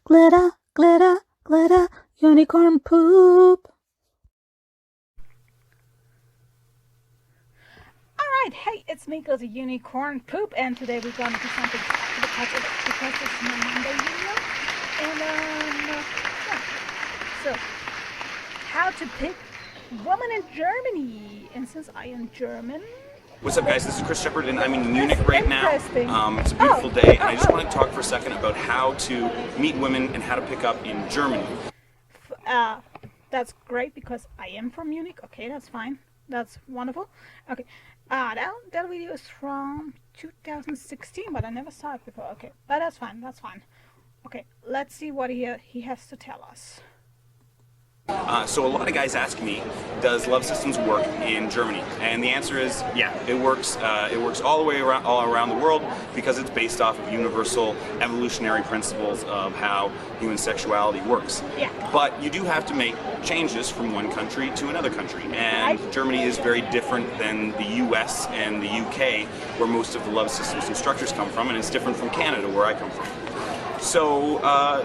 glitter, glitter, glitter, unicorn poop. Alright, hey, it's me, the unicorn poop, and today we're going to do something because it's my Monday video. And, yeah. So, how to pick woman in Germany. And since I am German... What's up, guys? This is Chris Shepard, and I'm in Munich right now. It's a beautiful day, and I just want to talk for a second about how to meet women and how to pick up in Germany. That's great because I am from Munich. Okay, that's fine. That's wonderful. Okay, that video is from 2016, but I never saw it before. Okay, but that's fine. That's fine. Okay, let's see what he has to tell us. So a lot of guys ask me, does Love Systems work in Germany? And the answer is, yeah, it works. It works all the way around, all around the world, because it's based off of universal evolutionary principles of how human sexuality works. Yeah. But you do have to make changes from one country to another country, and Germany is very different than the US and the UK, where most of the Love Systems instructors come from, and it's different from Canada, where I come from. So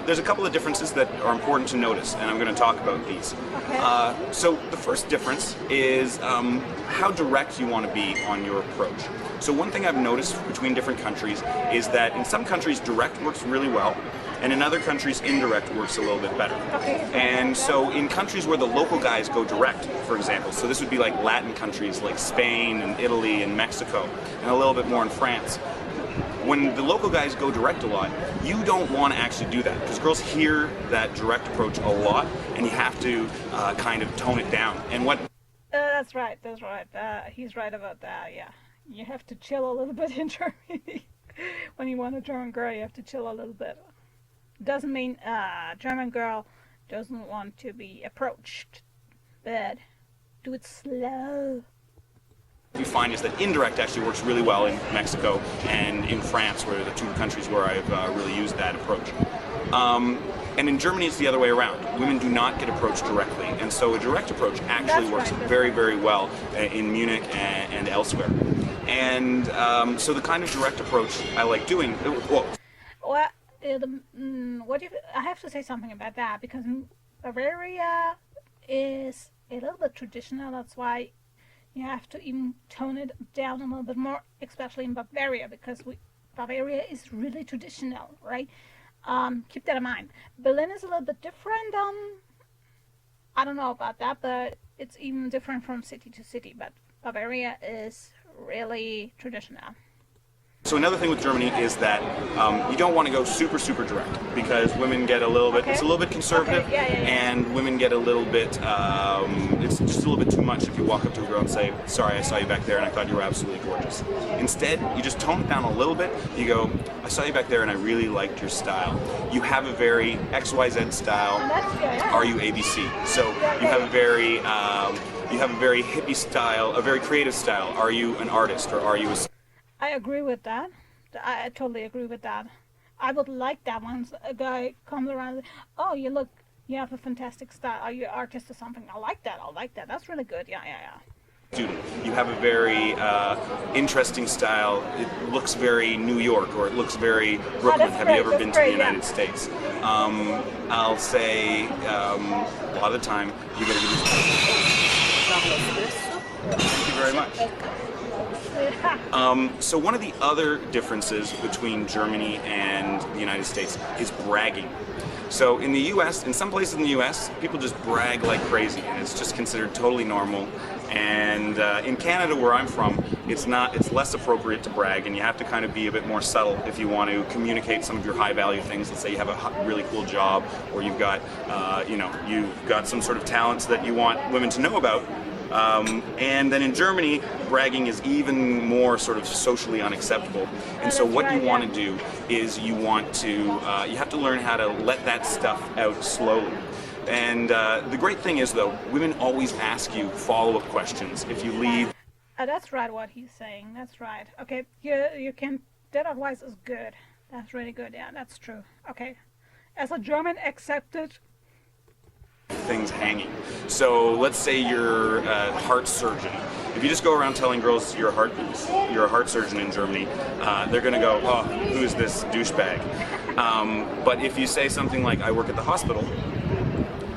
there's a couple of differences that are important to notice, and I'm going to talk about these. Okay. So the first difference is how direct you want to be on your approach. So one thing I've noticed between different countries is that in some countries direct works really well, and in other countries indirect works a little bit better. Okay. And so in countries where the local guys go direct, for example, so this would be like Latin countries like Spain and Italy and Mexico, and a little bit more in France. When the local guys go direct a lot, you don't want to actually do that, because girls hear that direct approach a lot, and you have to kind of tone it down. And what? That's right. He's right about that. Yeah, you have to chill a little bit in Germany. When you want a German girl, you have to chill a little bit. Doesn't mean German girl doesn't want to be approached, but do it slow. You find is that indirect actually works really well in Mexico and in France, where are the two countries where I've really used that approach. And in Germany, it's the other way around. Women do not get approached directly, and so a direct approach actually works very, very well in Munich and elsewhere. And so the kind of direct approach I like doing. I have to say something about that, because Bavaria is a little bit traditional. That's why you have to even tone it down a little bit more, especially in Bavaria, because Bavaria is really traditional, right? Keep that in mind. Berlin is a little bit different. I don't know about that, but it's even different from city to city. But Bavaria is really traditional. So another thing with Germany is that you don't want to go super, super direct, because women get a little bit, it's a little bit conservative, and women get a little bit, it's just a little bit too much if you walk up to a girl and say, sorry, I saw you back there and I thought you were absolutely gorgeous. Instead, you just tone it down a little bit. You go, I saw you back there and I really liked your style. You have a very XYZ style. Are you ABC? So you have a very, hippie style, a very creative style. Are you an artist, or are you a... I agree with that. I totally agree with that. I would like that once a guy comes around and says, oh, you have a fantastic style. Are you an artist or something? I like that. That's really good. Yeah. Student, you have a very interesting style. It looks very New York, or it looks very Brooklyn. Have you ever been to the United States? I'll say a lot of the time you gotta give this. Thank you very much. So one of the other differences between Germany and the United States is bragging. So in the US, in some places in the US, people just brag like crazy, and it's just considered totally normal. And in Canada, where I'm from, it's less appropriate to brag, and you have to kind of be a bit more subtle if you want to communicate some of your high value things. Let's say you have a really cool job, or you've got, you've got some sort of talents that you want women to know about. And then in Germany, bragging is even more sort of socially unacceptable. And so what you want to do is you have to learn how to let that stuff out slowly. And the great thing is, though, women always ask you follow-up questions if you leave. That's right, what he's saying. That's right. Okay, you can. That advice is good. That's really good. Yeah, that's true. Okay, as a German, accepted. Things hanging. So let's say you're a heart surgeon. If you just go around telling girls you're a heart surgeon in Germany, they're going to go, oh, who's this douchebag? But if you say something like, I work at the hospital,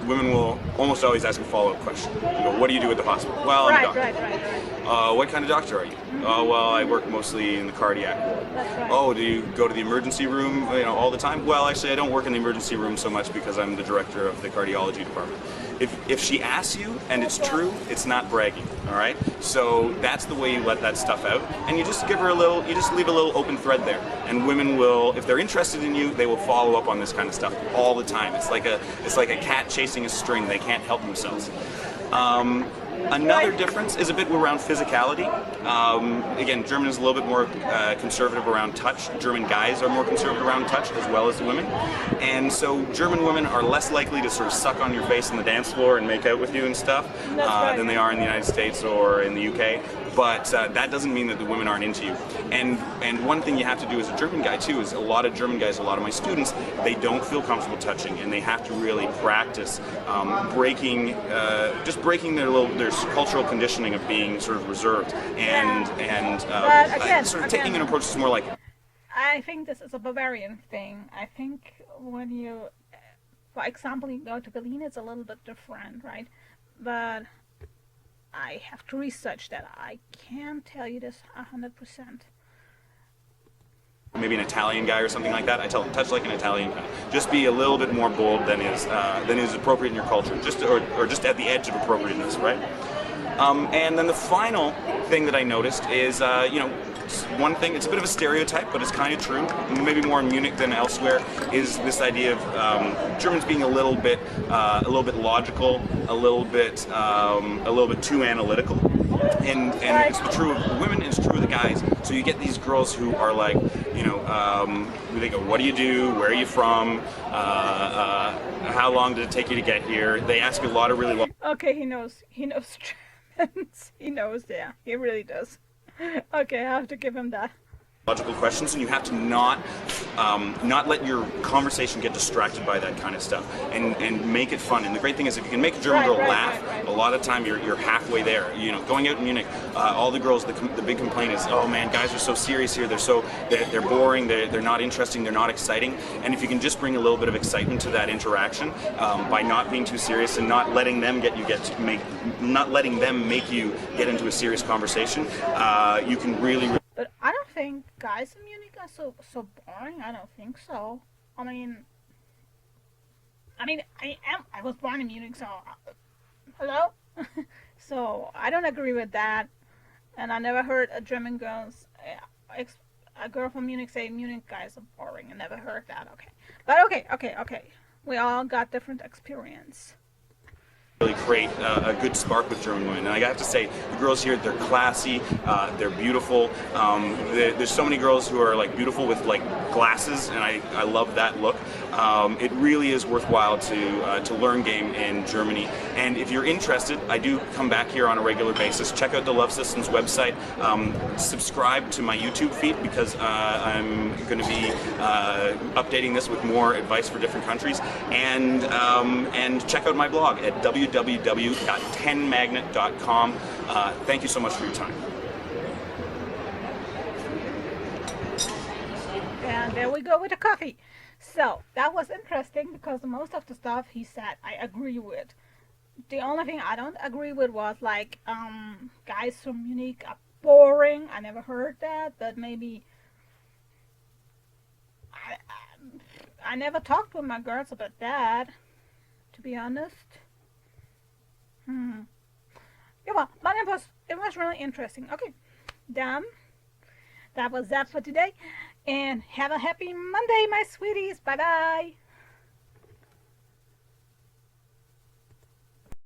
women will almost always ask a follow-up question. You go, what do you do at the hospital? Well, I'm a doctor. What kind of doctor are you? Oh, well, I work mostly in the cardiac ward. That's right. Oh, do you go to the emergency room, all the time? Well, actually, I don't work in the emergency room so much because I'm the director of the cardiology department. If she asks you and it's true, it's not bragging, all right? So that's the way you let that stuff out, and you just give her you just leave a little open thread there, and women will, if they're interested in you, they will follow up on this kind of stuff all the time. It's like a cat chasing a string. They can't help themselves. Another difference is a bit around physicality. Again, German is a little bit more conservative around touch. German guys are more conservative around touch, as well as the women. And so German women are less likely to sort of suck on your face on the dance floor and make out with you and stuff than they are in the United States or in the UK. But that doesn't mean that the women aren't into you. And one thing you have to do as a German guy too is a lot of German guys, a lot of my students, they don't feel comfortable touching, and they have to really practice breaking their cultural conditioning of being sort of reserved and sort of taking an approach that's more like. I think this is a Bavarian thing. I think when you, for example, you go to Berlin, it's a little bit different, right? But I have to research that. I can't tell you this 100%. Maybe an Italian guy or something like that. I tell them, touch like an Italian guy. Just be a little bit more bold than is appropriate in your culture, or just at the edge of appropriateness, right? And then the final thing that I noticed is, one thing, it's a bit of a stereotype, but it's kind of true, maybe more in Munich than elsewhere, is this idea of Germans being a little bit logical, a little bit too analytical. And it's true of women, it's true of the guys. So you get these girls who are like, they go, what do you do? Where are you from? How long did it take you to get here? They ask you a lot of really. Okay, he knows Germans. He knows, yeah, he really does. Okay, I have to give him that. Logical questions, and you have to not let your conversation get distracted by that kind of stuff, and make it fun. And the great thing is, if you can make a German girl laugh, a lot of time you're halfway there. Going out in Munich, all the girls, the big complaint is, oh man, guys are so serious here. They're boring. They're not interesting. They're not exciting. And if you can just bring a little bit of excitement to that interaction by not being too serious and not letting them make you get into a serious conversation, you can really. But I don't think guys in Munich are so boring. I don't think so. I was born in Munich, so hello. So I don't agree with that, and I never heard a German a girl from Munich say Munich guys are boring. I never heard that. Okay, but okay. We all got different experience. Really create a good spark with German women, and I have to say, the girls here, they're classy, they're beautiful. There's so many girls who are like beautiful with like glasses, and I love that look. It really is worthwhile to learn game in Germany. And if you're interested, I do come back here on a regular basis. Check out the Love Systems website. Subscribe to my YouTube feed, because I'm going to be updating this with more advice for different countries. And check out my blog at www.10magnet.com. Thank you so much for your time. And there we go with the coffee. So that was interesting, because most of the stuff he said I agree with. The only thing I don't agree with was like guys from Munich are boring. I never heard that, but maybe I never talked with my girls about that, to be honest. Yeah, well, but it was really interesting. Okay, done. That was that for today. And have a happy Monday, my sweeties. Bye-bye.